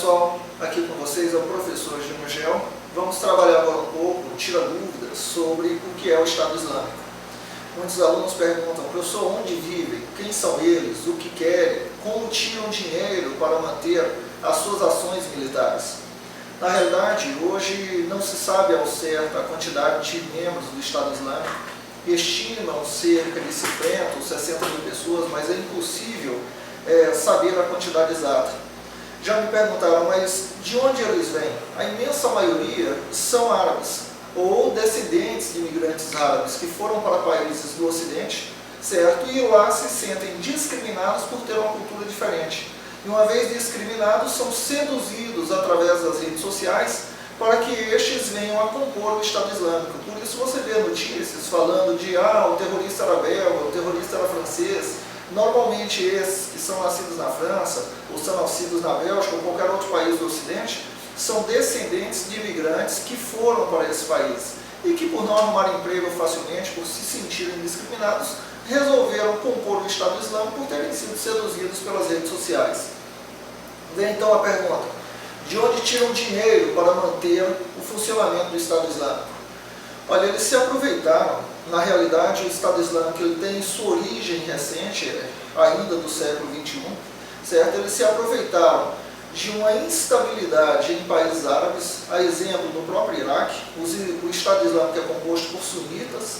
pessoal, aqui com vocês é o professor Gil. Vamos trabalhar agora um pouco, tirar dúvidas sobre o que é o Estado Islâmico. Muitos alunos perguntam, professor, onde vivem, quem são eles, o que querem, como tiram dinheiro para manter as suas ações militares. Na realidade, hoje não se sabe ao certo a quantidade de membros do Estado Islâmico. Estimam cerca de 50 ou 60 mil pessoas, mas é impossível saber a quantidade exata. Já me perguntaram, mas de onde eles vêm? A imensa maioria são árabes, ou descendentes de imigrantes árabes que foram para países do Ocidente, certo? E lá se sentem discriminados por ter uma cultura diferente. E uma vez discriminados, são seduzidos através das redes sociais para que estes venham a compor o Estado Islâmico. Por isso você vê notícias falando de o terrorista era belga, o terrorista era francês. Normalmente esses que são nascidos na França, ou são nascidos na Bélgica, ou qualquer outro país do Ocidente, são descendentes de imigrantes que foram para esse país e que, por não arrumar emprego facilmente, por se sentirem discriminados, resolveram compor o Estado Islâmico por terem sido seduzidos pelas redes sociais. Vem então a pergunta, de onde tiram dinheiro para manter o funcionamento do Estado Islâmico? Olha, eles se aproveitaram, na realidade o Estado Islâmico ele tem sua origem recente, ainda do século XXI, certo? Eles se aproveitaram de uma instabilidade em países árabes, a exemplo do próprio Iraque. O Estado Islâmico é composto por sunitas.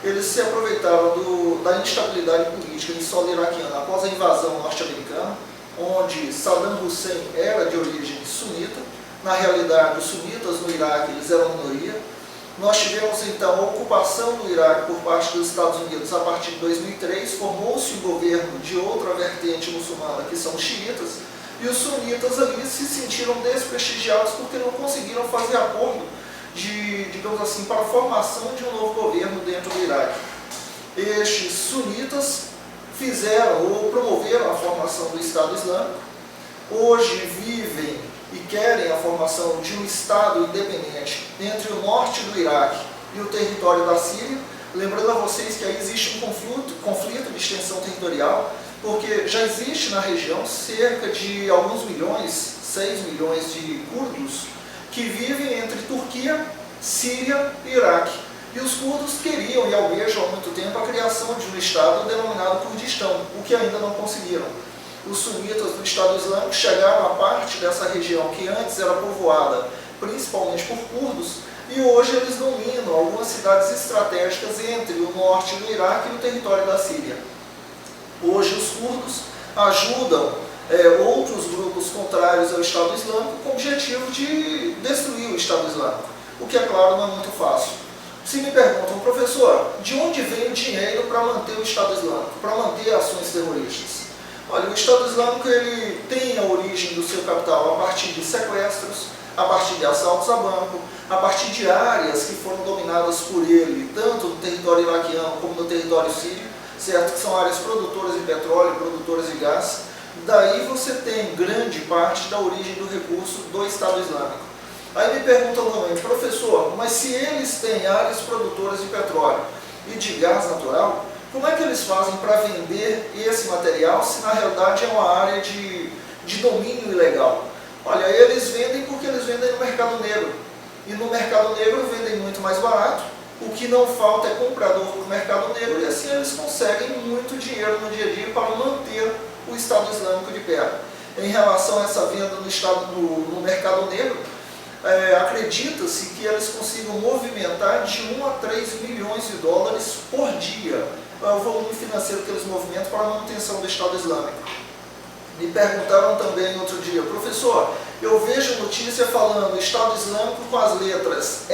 Eles se aproveitaram da instabilidade política em solo iraquiano após a invasão norte-americana, onde Saddam Hussein era de origem sunita. Na realidade, os sunitas no Iraque eles eram minoria. Nós tivemos então a ocupação do Iraque por parte dos Estados Unidos a partir de 2003, formou-se um governo de outra vertente muçulmana, que são os xiitas, e os sunitas ali se sentiram desprestigiados porque não conseguiram fazer acordo digamos assim, para a formação de um novo governo dentro do Iraque. Estes sunitas fizeram ou promoveram a formação do Estado Islâmico, hoje vivem e querem a formação de um Estado independente entre o norte do Iraque e o território da Síria. Lembrando a vocês que aí existe um conflito de extensão territorial, porque já existe na região cerca de alguns milhões, 6 milhões de curdos, que vivem entre Turquia, Síria e Iraque. E os curdos queriam e almejam há muito tempo a criação de um Estado denominado Kurdistão, o que ainda não conseguiram. Os sunitas do Estado Islâmico chegaram a parte dessa região que antes era povoada principalmente por curdos, e hoje eles dominam algumas cidades estratégicas entre o norte do Iraque e o território da Síria. Hoje os curdos ajudam outros grupos contrários ao Estado Islâmico com o objetivo de destruir o Estado Islâmico, o que é claro não é muito fácil. Se me perguntam, professor, de onde vem o dinheiro para manter o Estado Islâmico, para manter ações terroristas? Olha, o Estado Islâmico ele tem a origem do seu capital a partir de sequestros, a partir de assaltos a banco, a partir de áreas que foram dominadas por ele, tanto no território iraquiano como no território sírio, certo? Que são áreas produtoras de petróleo, produtoras de gás. Daí você tem grande parte da origem do recurso do Estado Islâmico. Aí me perguntam também, professor, mas se eles têm áreas produtoras de petróleo e de gás natural, como é que eles fazem para vender esse material se na realidade é uma área de domínio ilegal? Olha, eles vendem porque eles vendem no mercado negro. E no mercado negro vendem muito mais barato. O que não falta é comprador no mercado negro e assim eles conseguem muito dinheiro no dia a dia para manter o Estado Islâmico de pé. Em relação a essa venda no mercado negro, acredita-se que eles consigam movimentar de 1 a 3 milhões de dólares por dia. É o volume financeiro que eles movimentam para a manutenção do Estado Islâmico. Me perguntaram também outro dia, professor, eu vejo notícia falando Estado Islâmico com as letras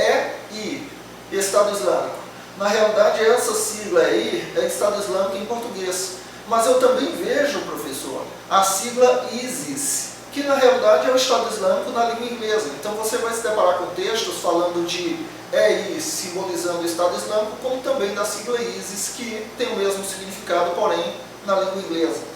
E, Estado Islâmico. Na realidade, essa sigla aí é Estado Islâmico em português. Mas eu também vejo, professor, a sigla ISIS, que na realidade é o Estado Islâmico na língua inglesa. Então você vai se deparar com textos falando de EI simbolizando o Estado Islâmico, como também da sigla ISIS, que tem o mesmo significado, porém, na língua inglesa.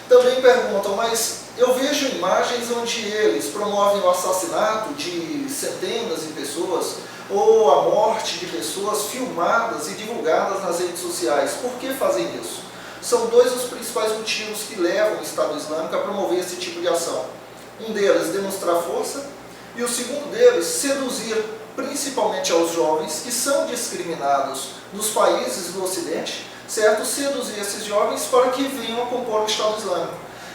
Também perguntam, mas eu vejo imagens onde eles promovem o assassinato de centenas de pessoas ou a morte de pessoas filmadas e divulgadas nas redes sociais. Por que fazem isso? São dois os principais motivos que levam o Estado Islâmico a promover esse tipo de ação. Um deles, demonstrar força, e o segundo deles, seduzir principalmente aos jovens que são discriminados nos países do Ocidente, certo? Seduzir esses jovens para que venham a compor o Estado Islâmico.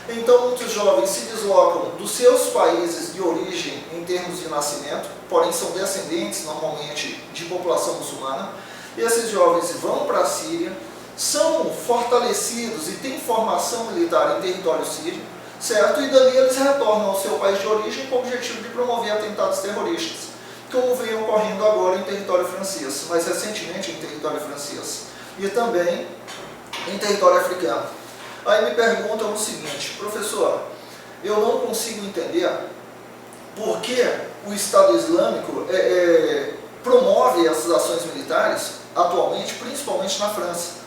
Então, muitos jovens se deslocam dos seus países de origem em termos de nascimento, porém são descendentes, normalmente, de população muçulmana. Esses jovens vão para a Síria, são fortalecidos e têm formação militar em território sírio, certo? E dali eles retornam ao seu país de origem com o objetivo de promover atentados terroristas, como vem ocorrendo agora em território francês, mais recentemente em território francês, e também em território africano. Aí me perguntam o seguinte: professor, eu não consigo entender por que o Estado Islâmico promove essas ações militares atualmente, principalmente na França.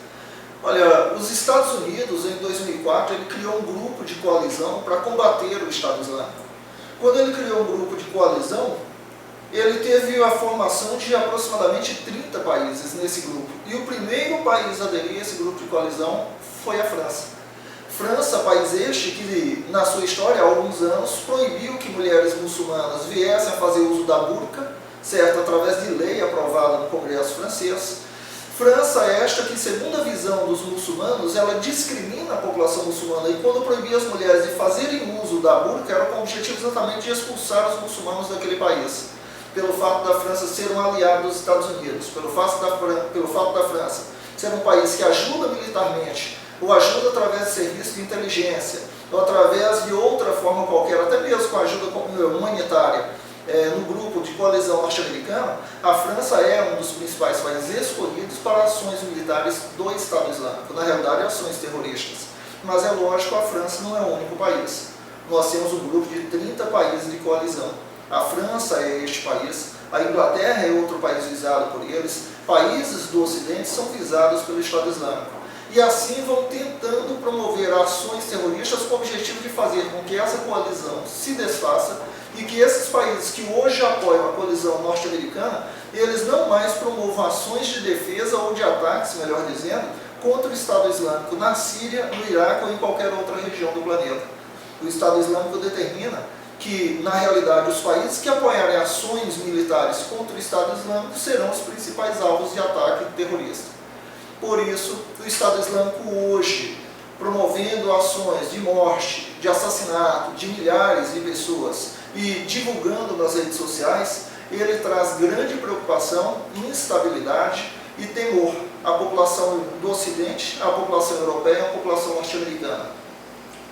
Olha, os Estados Unidos, em 2004, ele criou um grupo de coalizão para combater o Estado Islâmico. Quando ele criou um grupo de coalizão, ele teve a formação de aproximadamente 30 países nesse grupo. E o primeiro país a aderir a esse grupo de coalizão foi a França. França, país este que, na sua história, há alguns anos, proibiu que mulheres muçulmanas viessem a fazer uso da burca, certo? Através de lei aprovada no Congresso francês. França esta que, segundo a visão dos muçulmanos, ela discrimina a população muçulmana, e quando proibia as mulheres de fazerem uso da burca, era com o objetivo exatamente de expulsar os muçulmanos daquele país. Pelo fato da França ser um aliado dos Estados Unidos, pelo fato da França ser um país que ajuda militarmente, ou ajuda através de serviços de inteligência, ou através de outra forma qualquer, até mesmo com ajuda humanitária, no grupo de coalizão norte-americana, a França é um dos principais países escolhidos para ações militares do Estado Islâmico, na realidade ações terroristas. Mas é lógico, a França não é o único país. Nós temos um grupo de 30 países de coalizão. A França é este país, a Inglaterra é outro país visado por eles, países do Ocidente são visados pelo Estado Islâmico. E assim vão tentando promover ações terroristas com o objetivo de fazer com que essa coalizão se desfaça e que esses países que hoje apoiam a coalizão norte-americana, eles não mais promovam ações de defesa ou de ataques, melhor dizendo, contra o Estado Islâmico na Síria, no Iraque ou em qualquer outra região do planeta. O Estado Islâmico determina que, na realidade, os países que apoiarem ações militares contra o Estado Islâmico serão os principais alvos de ataque terrorista. Por isso, o Estado Islâmico hoje, promovendo ações de morte, de assassinato de milhares de pessoas e divulgando nas redes sociais, ele traz grande preocupação, instabilidade e temor à população do Ocidente, à população europeia e à população norte-americana.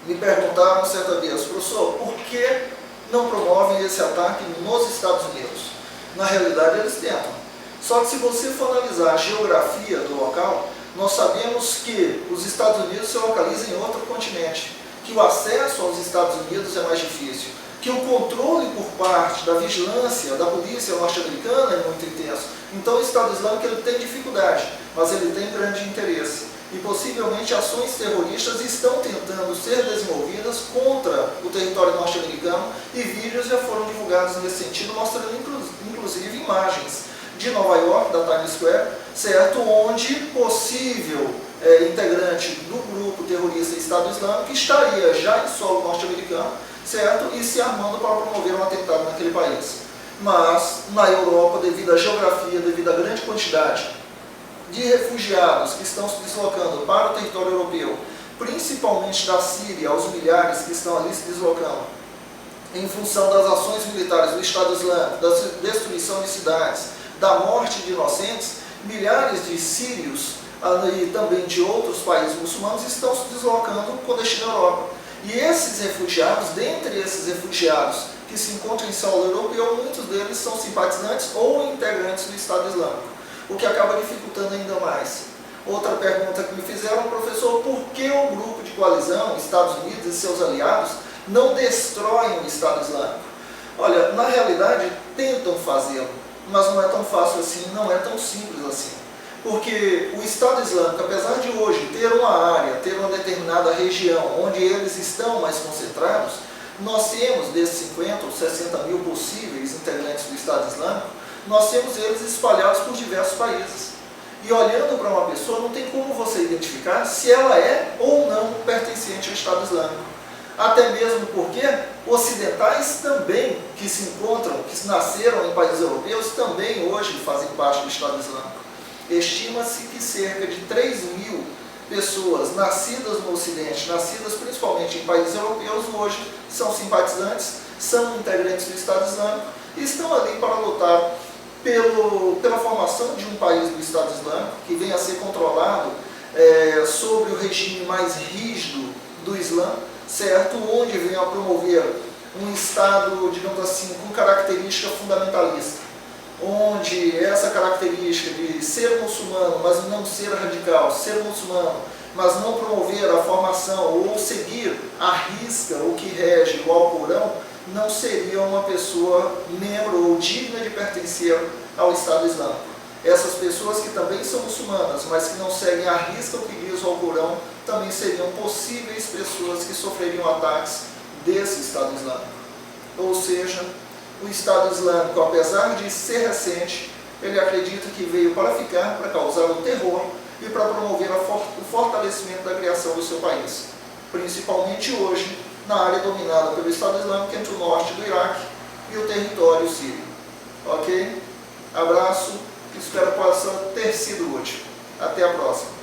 Me perguntaram certa vez: professor, por que não promovem esse ataque nos Estados Unidos? Na realidade, eles tentam. Só que se você for analisar a geografia do local, nós sabemos que os Estados Unidos se localizam em outro continente, que o acesso aos Estados Unidos é mais difícil, que o controle por parte da vigilância da polícia norte-americana é muito intenso. Então o Estado Islâmico ele tem dificuldade, mas ele tem grande interesse. E possivelmente ações terroristas estão tentando ser desenvolvidas contra o território norte-americano, e vídeos já foram divulgados nesse sentido, mostrando inclusive imagens de Nova York, da Times Square, certo? Onde possível integrante do grupo terrorista Estado Islâmico estaria já em solo norte-americano, certo? E se armando para promover um atentado naquele país. Mas na Europa, devido à geografia, devido à grande quantidade de refugiados que estão se deslocando para o território europeu, principalmente da Síria, aos milhares que estão ali se deslocando, em função das ações militares do Estado Islâmico, da destruição de cidades, da morte de inocentes, milhares de sírios e também de outros países muçulmanos estão se deslocando com destino à Europa. E esses refugiados, dentre esses refugiados que se encontram em solo europeu, muitos deles são simpatizantes ou integrantes do Estado Islâmico, o que acaba dificultando ainda mais. Outra pergunta que me fizeram: professor, por que o grupo de coalizão, Estados Unidos e seus aliados, não destroem o Estado Islâmico? Olha, na realidade, tentam fazê-lo, mas não é tão fácil assim, não é tão simples assim. Porque o Estado Islâmico, apesar de hoje ter uma área, ter uma determinada região onde eles estão mais concentrados, nós temos desses 50 ou 60 mil possíveis integrantes do Estado Islâmico, nós temos eles espalhados por diversos países. E olhando para uma pessoa, não tem como você identificar se ela é ou não pertencente ao Estado Islâmico. Até mesmo porque ocidentais também, que se encontram, que nasceram em países europeus, também hoje fazem parte do Estado Islâmico. Estima-se que cerca de 3.000 pessoas nascidas no Ocidente, nascidas principalmente em países europeus, hoje são simpatizantes, são integrantes do Estado Islâmico e estão ali para lutar pela formação de um país do Estado Islâmico que venha a ser controlado sobre o regime mais rígido do Islã, certo? Onde venha a promover um Estado, digamos assim, com característica fundamentalista, onde essa característica de ser muçulmano, mas não ser radical, ser muçulmano, mas não promover a formação ou seguir à risca o que rege o Alcorão, não seria uma pessoa membro ou digna de pertencer ao Estado Islâmico. Essas pessoas que também são muçulmanas, mas que não seguem à risca o que diz o Alcorão, também seriam possíveis pessoas que sofreriam ataques desse Estado Islâmico. Ou seja, o Estado Islâmico, apesar de ser recente, ele acredita que veio para ficar, para causar o terror e para promover o fortalecimento da criação do seu país. Principalmente hoje, na área dominada pelo Estado Islâmico entre o norte do Iraque e o território sírio. Ok? Abraço, espero que possa ter sido útil. Até a próxima.